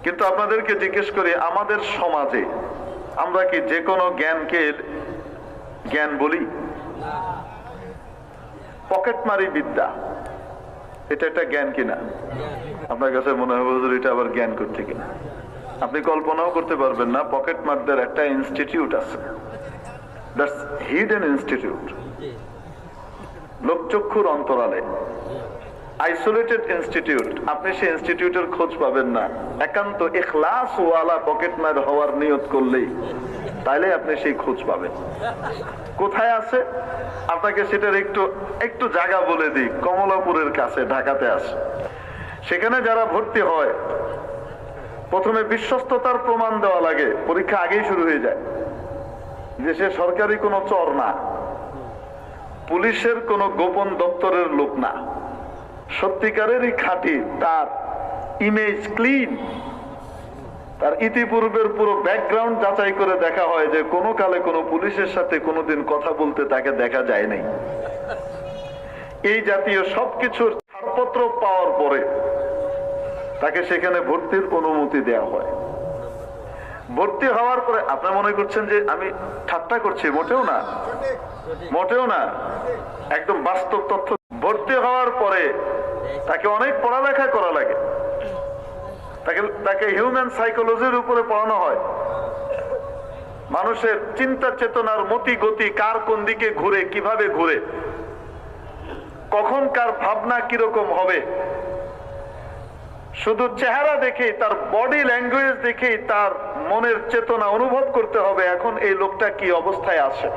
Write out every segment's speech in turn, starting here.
কিন্তু আপনাদেরকে জিজ্ঞেস করি, আমাদের সমাজে আমরা কি যে কোনো জ্ঞানকে জ্ঞান বলি? পকেটমারি বিদ্যা এটা একটা জ্ঞান কিনা? আপনার কাছে মনে হবে হুজুর এটা আবার জ্ঞান করতে কিনা? আপনি কল্পনাও করতে পারবেন না পকেটমারদের একটা ইনস্টিটিউট আছে, দ্যাটস হিডেন ইনস্টিটিউট, লোকচক্ষুর অন্তরালে, আইসোলেটেড ইনস্টিটিউট। আপনি সেই ইনস্টিটিউটের খোঁজ পাবেন না, একান্ত ইখলাস ওয়ালা পকেটমার হওয়ার নিয়ত করলেই তাইলে আপনি সেই খোঁজ পাবেন। কোথায় আছে আপনাকে সেটার একটু জায়গা বলে দিই। কমলাপুরের কাছে, ঢাকাতে আছে। সেখানে যারা ভর্তি হয় প্রথমে বিশ্বস্ততার প্রমাণ দেওয়া লাগে, পরীক্ষা আগেই শুরু হয়ে যায় যে সে সরকারি কোনো চর না, পুলিশের কোনো গোপন দপ্তরের লোক না, সত্যিকারেরই খাঁটি, তার ইমেজ ক্লিন, তার ইতিপূর্বের পুরো ব্যাকগ্রাউন্ড যাচাই করে দেখা হয় যে কোনো কালে কোনো পুলিশের সাথে কোনোদিন কথা বলতে তাকে দেখা যায় নাই। এই জাতীয় সবকিছুর ছাড়পত্র পাওয়ার পরে তাকে সেখানে ভর্তির অনুমতি দেওয়া হয়। ভর্তি হওয়ার পরে আপনি মনে করছেন যে আমি ঠাট্টা করছি, মোটেও না, মোটেও না, একদম বাস্তব তথ্য। ভর্তি হওয়ার পরে তাকে অনেক পড়ালেখা করা লাগে, তাকে হিউম্যান সাইকোলজির উপরে পড়ানো হয়, মানুষের চিন্তা চেতনার মতি গতি, কার কোন দিকে ঘুরে, কিভাবে ঘুরে, কখন কার ভাবনা কিরকম হবে, শুধু চেহারা দেখেই, তার বডি ল্যাঙ্গুয়েজ দেখেই তার মনের চেতনা অনুভব করতে হবে এখন এই লোকটা কি অবস্থায় আছে,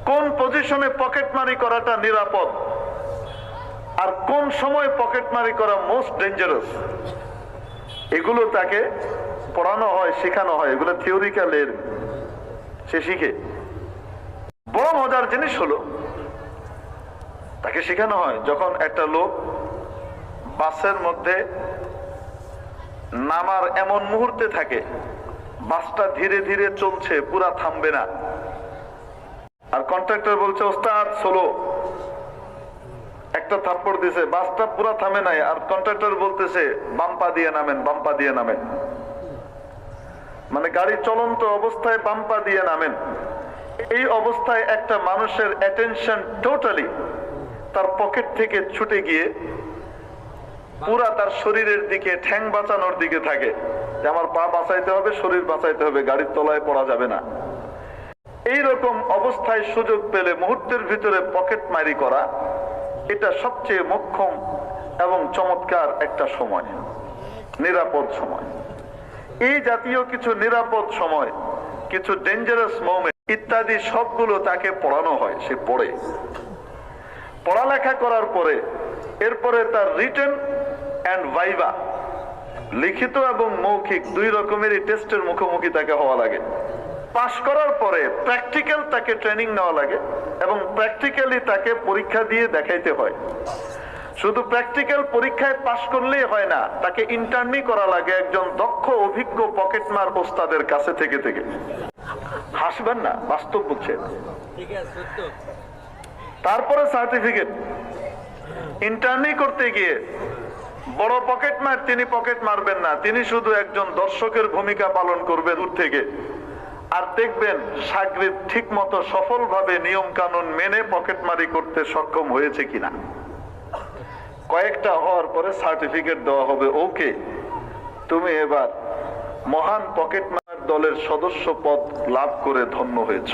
কোন পজিশনে পকেটমারি করাটা নিরাপদ, আর কোন সময় পকেটমারি করা মোস্ট ডেঞ্জারাস। এগুলো তাকে পড়ানো হয়, শেখানো হয়, এগুলো থিওরিক্যালের, সে শিখে। বড় মজার জিনিস হলো তাকে শেখানো হয় যখন একটা লোক বাসের মধ্যে নামার এমন মুহূর্তে থাকে, বাসটা ধীরে ধীরে চলছে, পুরা থামবে না, আর কন্ট্রাক্টর বলছে ওস্তাদ সোলো, একটা থাপ্পড় দিছে, বাসটা পুরা থামে নাই, আর কন্ট্রাক্টর বলতেছে বাম্পা দিয়ে নামেন, বাম্পা দিয়ে নামেন, মানে গাড়ি চলন্ত অবস্থায় বাম্পা দিয়ে নামেন। এই অবস্থায় একটা মানুষের অ্যাটেনশন টোটালি তার পকেট থেকে ছুটে গিয়ে পুরা তার শরীরের দিকে, ঠ্যাং বাঁচানোর দিকে থাকে, যে আমার পা বাঁচাইতে হবে, শরীর বাঁচাইতে হবে, গাড়ির তলায় পড়া যাবে না। এইরকম অবস্থায় সুযোগ পেলে মুহূর্তের ভিতরে পকেটমারি করা, এটা সবচেয়ে মোক্ষম এবং চমৎকার একটা সময়, নিরাপদ সময়। এই জাতীয় কিছু নিরাপদ সময়, কিছু ডেঞ্জারাস মোমেন্ট ইত্যাদি সবগুলো তাকে পড়ানো হয়, সে পড়ে। পড়ালেখা করার পরে এরপরে তার রিটেন অ্যান্ড ভাইভা, লিখিত এবং মৌখিক দুই রকমেরই টেস্টের মুখোমুখি তাকে হওয়া লাগে। পাশ করার পরে প্র্যাকটিক্যাল তাকে ট্রেনিং নেওয়া লাগে এবং প্র্যাকটিক্যালি তাকে পরীক্ষা দিয়ে দেখাইতে হয়। শুধু প্র্যাকটিক্যাল পরীক্ষায় পাশ করলেই হয় না, তাকে ইন্টার্নি করা লাগে একজন দক্ষ অভিজ্ঞ পকেটমার ওস্তাদের কাছে থেকে থেকে। হাসবেন না, বাস্তব বলছে। তারপরে সার্টিফিকেট। ইন্টার্নি করতে গিয়ে বড় পকেটমার তিনি পকেট মারবেন না, তিনি শুধু একজন দর্শকের ভূমিকা পালন করবেন দূর থেকে, আর দেখবেন সাগরিদ ঠিক মতো সফলভাবে নিয়ম কানুন মেনে পকেটমারি করতে সক্ষম হয়েছে কিনা। কয়েকটা হওয়ার পরে সার্টিফিকেট দেওয়া হবে, ওকে তুমি এবার মহান পকেটমার দলের সদস্য পদ লাভ করে ধন্য হয়েছ।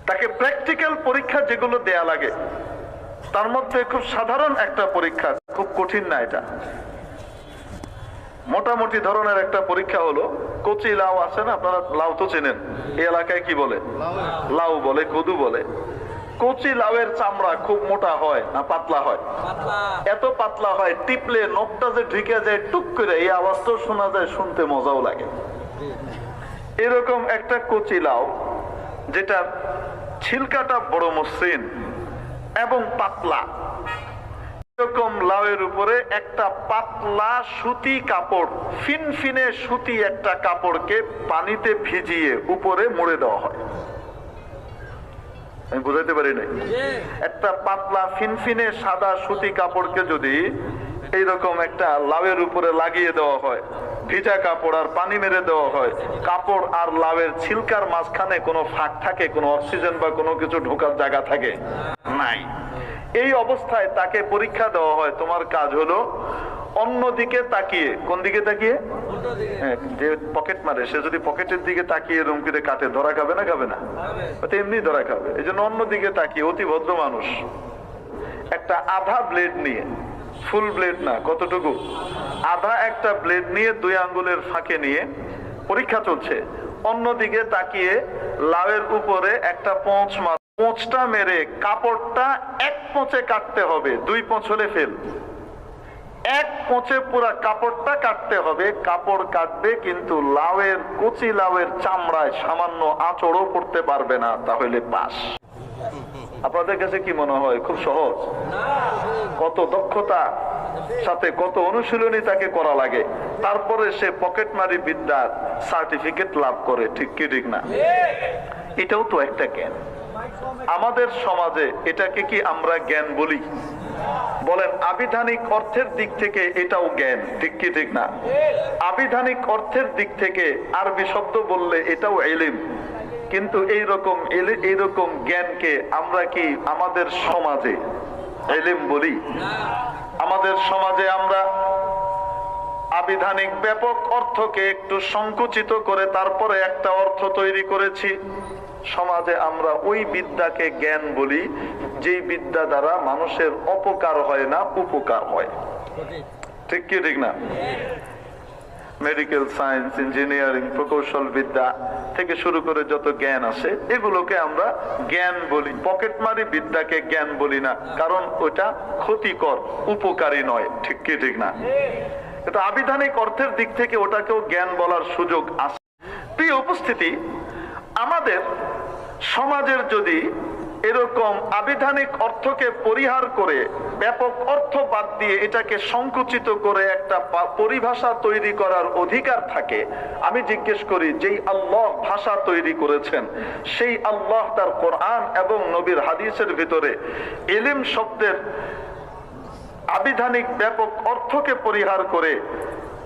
তাকে প্র্যাকটিক্যাল পরীক্ষা যেগুলো দেয়া লাগে তার মধ্যে খুব সাধারণ একটা পরীক্ষা, খুব কঠিন না, এটা মোটামুটি ধরনের একটা পরীক্ষা হলো কচি লাউ আছে না, আপনারা লাউ তো চেনেন, এই এলাকায় কি বলে, লাউ বলে, কদু বলে। কচি লাউয়ের চামড়া খুব মোটা হয় না পাতলা হয়? এত পাতলা হয় টিপলে নখটা যে ঢুকে যায় টুক করে, এই আওয়াজটাও শোনা যায়, শুনতে মজাও লাগে। এরকম একটা কচি লাউ যেটা ছিলকাটা বড় মসৃণ এবং পাতলা, এরকম লাউয়ের উপরে একটা পাতলা সুতি কাপড়, ফিনফিনে সুতি একটা কাপড়কে পানিতে ভিজিয়ে উপরে মুড়ে দেওয়া হয়। আমি বুঝাইতে পারি নাই? একটা পাতলা ফিনফিনে সাদা সুতি কাপড়কে যদি এইরকম একটা লাউয়ের উপরে লাগিয়ে দেওয়া হয়, ভিজা কাপড় আর পানি মেরে দেওয়া হয়, কাপড় আর লাউয়ের ছিলকার মাঝখানে কোনো ফাঁক থাকে, কোনো অক্সিজেন বা কোনো কিছু ঢোকার জায়গা থাকে নাই। এই অবস্থায় তাকে পরীক্ষা দেওয়া হয়, তোমার কাজ হলো অন্যদিকে তাকিয়ে, কোন দিকে তাকিয়ে? যে পকেট মারে সে যদি পকেটের দিকে তাকিয়ে এরকম করে কাটে, ধরা খাবে না? খাবে না, এমনি ধরা খাবে। এই জন্য অন্যদিকে তাকিয়ে, অতি ভদ্র মানুষ, একটা আধা ব্লেড নিয়ে, ফুল ব্লেড না, কতটুকু, আধা একটা ব্লেড নিয়ে 2 আঙ্গুলের ফাঁকে নিয়ে পরীক্ষা চলছে, অন্যদিকে তাকিয়ে লাউয়ের উপরে একটা পোঁচ মার, পোঁচটা মেরে কাপড়টা 1 পোঁচে কাটতে হবে, 2 পোঁচ হলে ফেল, 1 পোঁচে পুরা কাপড়টা কাটতে হবে। কাপড় কাটবে কিন্তু লাউয়ের, কচি লাউয়ের চামড়ায় সামান্য আঁচড়ও পড়তে পারবে না, তাহলে পাস। আপনাদের কাছে কি মনে হয় খুব সহজ? কত দক্ষতা সাথে কত অনুশীলনী তাকে করা লাগে, তারপরে সে পকেটমারি বিদ্যার সার্টিফিকেট লাভ করে, ঠিক কি ঠিক না? এটাও তো একটা জ্ঞান। আমাদের সমাজে এটাকে কি আমরা জ্ঞান বলি? বলেন, আবিধানিক অর্থের দিক থেকে এটাও জ্ঞান, ঠিক কি ঠিক না? আবিধানিক অর্থের দিক থেকে আরবি শব্দ বললে এটাও ইলম। কিন্তু এইরকম জ্ঞানকে আমরা কি আমাদের সমাজে ইলম বলি? আমাদের সমাজে আমরা আবিধানিক ব্যাপক অর্থকে একটু সংকুচিত করে তারপরে একটা অর্থ তৈরি করেছি। সমাজে আমরা ওই বিদ্যাকে জ্ঞান বলি যেই বিদ্যা দ্বারা মানুষের অপকার হয় না, উপকার হয়, ঠিক কি ঠিক না? মেডিকেল সায়েন্স, ইঞ্জিনিয়ারিং, প্রকৌশল বিদ্যা থেকে শুরু করে যত জ্ঞান আছে এগুলোকে আমরা জ্ঞান বলি। পকেটমারি বিদ্যাকে জ্ঞান বলি না, কারণ ওটা ক্ষতিকর, উপকারী নয়, ঠিক কি ঠিক না? কিন্তু আবিধানিক অর্থের দিক থেকে ওটাকেও জ্ঞান বলার সুযোগ আছে। প্রিয় উপস্থিতি, আমাদের সমাজের যদি এরকম আবিধানিক অর্থকে পরিহার করে ব্যাপক অর্থ বাদ দিয়ে এটাকে সংকুচিত করে একটা পরিভাষা তৈরি করার অধিকার থাকে, আমি জিজ্ঞেস করি, যেই আল্লাহ ভাষা তৈরি করেছেন সেই আল্লাহ তার কোরআন এবং নবীর হাদিসের ভিতরে ইলম শব্দের আবিধানিক ব্যাপক অর্থকে পরিহার করে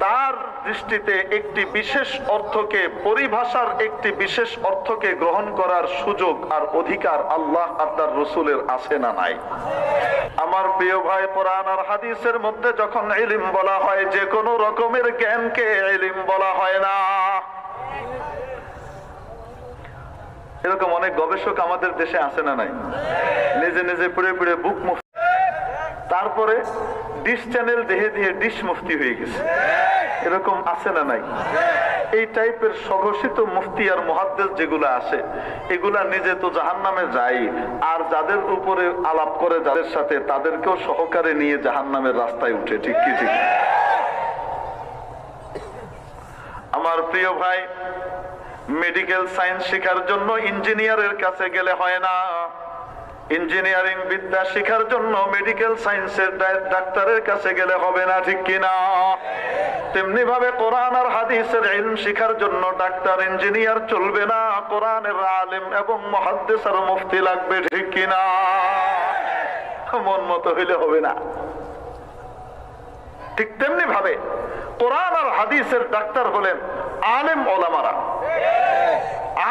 তার দৃষ্টিতে একটি বিশেষ অর্থকে, পরিভাষার একটি বিশেষ অর্থকে গ্রহণ করার সুযোগ আর অধিকার আল্লাহ আপনার রসুলের আছে না নাই? আমার প্রিয় ভাই, কোরআন আর হাদিসের মধ্যে যখন ইলম বলা হয়, যে কোনো রকমের জ্ঞানকে ইলম বলা হয় না। এরকম অনেক গবেষক আমাদের দেশে আছে না নাই? নিজে নিজে পড়ে পড়ে বুক মুফতি, তারপরে ডিশ চ্যানেল দেহে দিয়ে ডিশ মুফতি হয়ে গেছে, এরকম আছে না নাই? এই টাইপের স্বঘোষিত মুফতি আর মুহাদ্দিস যেগুলো আছে, এগুলা নিজে তো জাহান্নামে যায়, আর যাদের উপরে আলাপ করে যাদের সাথে, তাদেরকেও সহকারে নিয়ে জাহান্নামের রাস্তায় উঠে, ঠিক কি ঠিক? আমার প্রিয় ভাই, মেডিকেল সায়েন্স শেখার জন্য ইঞ্জিনিয়ারের কাছে গেলে হয় না, ইঞ্জিনিয়ারিং বিদ্যা শেখার জন্য মেডিকেল সায়েন্সের ডাক্তারের কাছে গেলে হবে না, ঠিক কিনা? তেমনি ভাবে কোরআন আর হাদিসের ইলম শেখার জন্য ডাক্তার, ইঞ্জিনিয়ার চলবে না, কোরআনের আলেম এবং মুহাদ্দিস আর মুফতি লাগবে, ঠিক কিনা? মন মতো হইলে হবে না। ঠিক তেমনি ভাবে কোরআন আর হাদিসের ডাক্তার হলেন আলেম ওলামারা।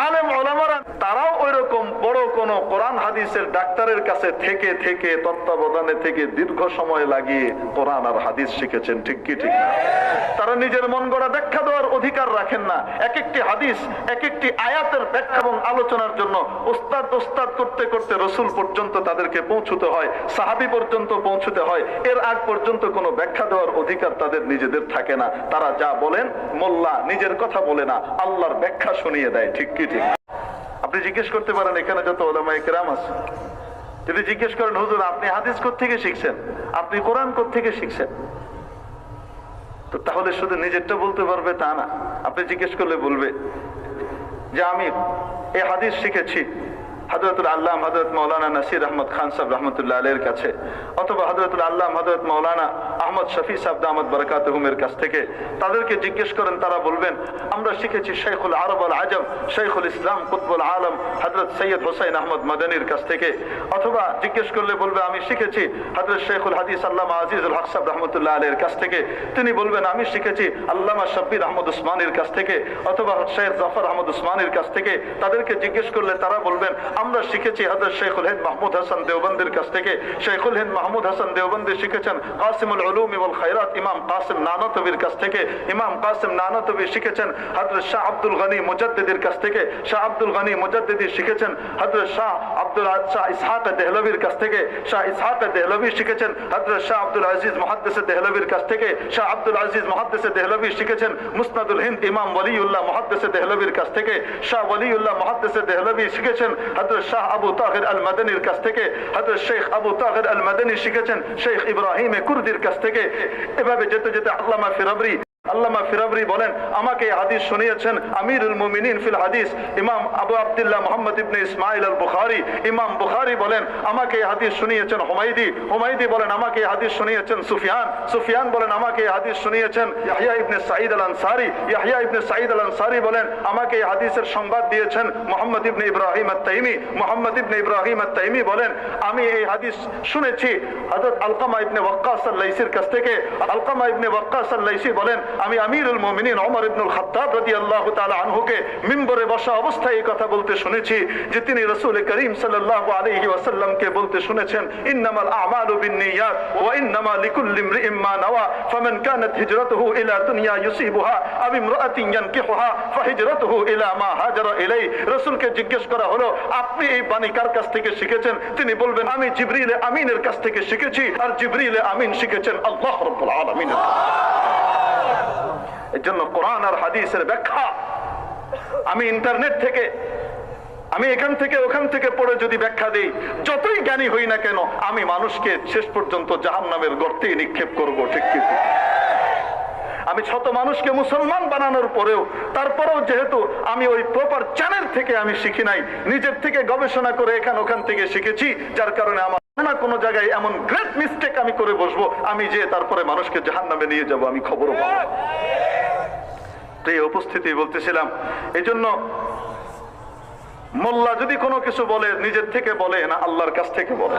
আলেম ওলামারা তারাও ওই রকম বড় কোন কোরআন হাদিসের ডাক্তারের কাছে থেকে থেকে তত্ত্বাবধানে থেকে দীর্ঘ সময় লাগিয়ে কোরআন আর হাদিস শিখেছেন, ঠিক কি ঠিক না? তারা নিজের মন গড়া ব্যাখ্যা দেওয়ার অধিকার রাখেন না। এক একটি হাদিস, এক একটি আয়াতের ব্যাখ্যা এবং আলোচনার জন্য ওস্তাদ করতে করতে রসুল পর্যন্ত তাদেরকে পৌঁছতে হয়, সাহাবী পর্যন্ত পৌঁছতে হয়। এর আগ পর্যন্ত কোনো ব্যাখ্যা দেওয়ার অধিকার তাদের নিজেদের থাকে না। তারা যা বলেন, মোল্লা নিজের কথা বলে না, আল্লাহর ব্যাখ্যা শুনিয়ে দেয়, ঠিক কি ঠিক? আপনি জিজ্ঞেস করতে পারেন এখানে যত উলামায়ে কেরাম আছে, যদি জিজ্ঞেস করেন, হুজুর আপনি হাদিস কোত্থেকে শিখছেন, আপনি কোরআন কোত্থেকে শিখছেন, তো তাহলে শুধু নিজেরটা বলতে পারবে তা না। আপনি জিজ্ঞেস করলে বলবে যে আমি এই হাদিস শিখেছি হযরতুল আল্লামা হযরত মাওলানা নাসির আহমদ খান সাহেব রহমতুল্লাহ আলাইহির কাছে, অথবা হযরতুল আল্লামা হযরত মাওলানা আহমদ শফি সাহেব দামাত বারাকাতুহুমের কাছ থেকে, তাদেরকে জিজ্ঞেস করেন, তারা বলবেন আমরা শিখেছি শাইখুল আরব আল আজম শাইখুল ইসলাম কুতবুল আলম হযরত সৈয়দ হোসাইন আহমদ মাদানীর কাছ থেকে। অথবা জিজ্ঞেস করলে বলবে আমি শিখেছি হযরত শেখুল হাদিস আল্লামা আজিজুল হক সাহেব রহমতুল্লাহ আলাইহির কাছ থেকে। তিনি বলবেন আমি শিখেছি আল্লামা শাব্বির আহমদ উসমানীর কাছ থেকে, অথবা শেখ জাফর আহমদ উসমানীর কাছ থেকে। তাদেরকে জিজ্ঞেস করলে তারা বলবেন আমরা শিখেছি হযরত শেখুল হিন্দ মাহমুদ হাসান দেওবন্দির কাছ থেকে। শেখুল হিন্দ মাহমুদ হাসান দেওবন্দি শিখেছেন কাসিমুল উলুম ওয়াল খায়রাত ইমাম কাসিম নানাতবির কাছ থেকে। ইমাম কাসিম নানাতবি শিখেছেন হযরত শাহ আব্দুল গনি মুজাদ্দিদির কাছ থেকে। শাহ আব্দুল গনি মুজাদ্দিদি শিখেছেন হযরত শাহ শাহ ইসহাক দেহলভির কাছ থেকে। শাহ ইসহাক দেহলভি শিখেছেন হযরত শাহ আব্দুল আজিজ মুহাদ্দিস দেহলভির কাছ থেকে। শাহ আব্দুল আজিজ মুহাদ্দিস দেহলভি শিখেছেন মুসনাদুল হিন্দ ইমাম ওয়ালিউল্লাহ মুহাদ্দিস দেহলভির কাছ থেকে। শাহ ওয়ালিউল্লাহ মুহাদ্দিস দেহলভি শিখেছেন হযরত শাহ আবু তাহির আল মাদানীর কাছ থেকে। হযরত শেখ আবু তাহির আল মাদানী শিখেছেন শেখ ইব্রাহিম কুর্দির কাছ থেকে। এভাবে যেতে যেতে আল্লামা ফিরাবরি বলেন আমাকে হাদিস শুনিয়েছেন আমিরুল মুমিনিন ফিল হাদিস ইমাম আবু আব্দুল্লাহ মুহাম্মদ ইবনে ইসমাইল আল বুখারী। ইমাম বুখারী বলেন আমাকে হাদিস শুনিয়েছেন হুমায়দি বলেন আমাকে হাদিস শুনিয়েছেন সুফিয়ান বলেন আমাকে হাদিস শুনিয়েছেন ইয়াহইয়া ইবনে সাঈদ আল আনসারী। ইয়াহইয়া ইবনে সাঈদ আল আনসারী বলেন আমাকে হাদিসের সংবাদ দিয়েছেন মুহাম্মদ ইবনে ইব্রাহিম আত-তাইমি বলেন আমি এই হাদিস শুনেছি হযরত আলকামা ইবনে ওয়াক্কাস আল-লাইসির কাছ থেকে। আলকামা ইবনে ওয়াক্কাস আল-লাইসি বলেন আমি আমিরুল মুমিনিন ওমর ইবনুল খাত্তাব রাদিয়াল্লাহু তাআলা আনহুকে মিম্বরে বসা অবস্থায় এই কথা বলতে শুনেছি যে তিনি রাসূল করিম সাল্লাল্লাহু আলাইহি ওয়াসাল্লামকে বলতে শুনেছেন ইন্নামাল আ'মালু বিন্নিয়াত ওয়া ইন্নামা লিকুল্লি ইমরিইম মা নাওয়া ফামান কানাত হিজরাতুহু ইলা দুনিয়া ইউসিবুহা আও ইমরাআতিন ইয়ানকিহুহা ফাহিজরাতুহু ইলা মা হাজারা ইলাই। রাসূলকে জিজ্ঞেস করা হলো আপনি এই বাণী কার কাছ থেকে শিখেছেন? তিনি বলবেন আমি জিবরিল আমিনের কাছ থেকে শিখেছি। আর জিবরিল আমিন শিখেছেন আল্লাহ রাব্বুল আলামিনের। এর জন্য কোরআন আর হাদিসের ব্যাখ্যা আমি ইন্টারনেট থেকে আমি এখান থেকে ওখান থেকে পড়ে যদি ব্যাখ্যা দেই, যতই জ্ঞানী হই না কেন আমি মানুষকে শেষ পর্যন্ত জাহান্নামের গর্তেই নিক্ষেপ করব। ঠিক কি? আমি শত মানুষকে মুসলমান বানানোর পরেও তারপরেও যেহেতু আমি ওই প্রপার চ্যানেল থেকে আমি শিখি নাই, নিজের থেকে গবেষণা করে এখান ওখান থেকে শিখেছি, যার কারণে আমার না কোনো জায়গায় এমন গ্রেট মিস্টেক আমি করে বসবো আমি যে তারপরে মানুষকে জাহান্নামে নিয়ে যাব আমি খবরও পাবো। এই উপস্থিতি বলতেছিলাম এই জন্য মোল্লা যদি কোনো কিছু বলে নিজের থেকে বলে না, আল্লাহর কাছ থেকে বলে।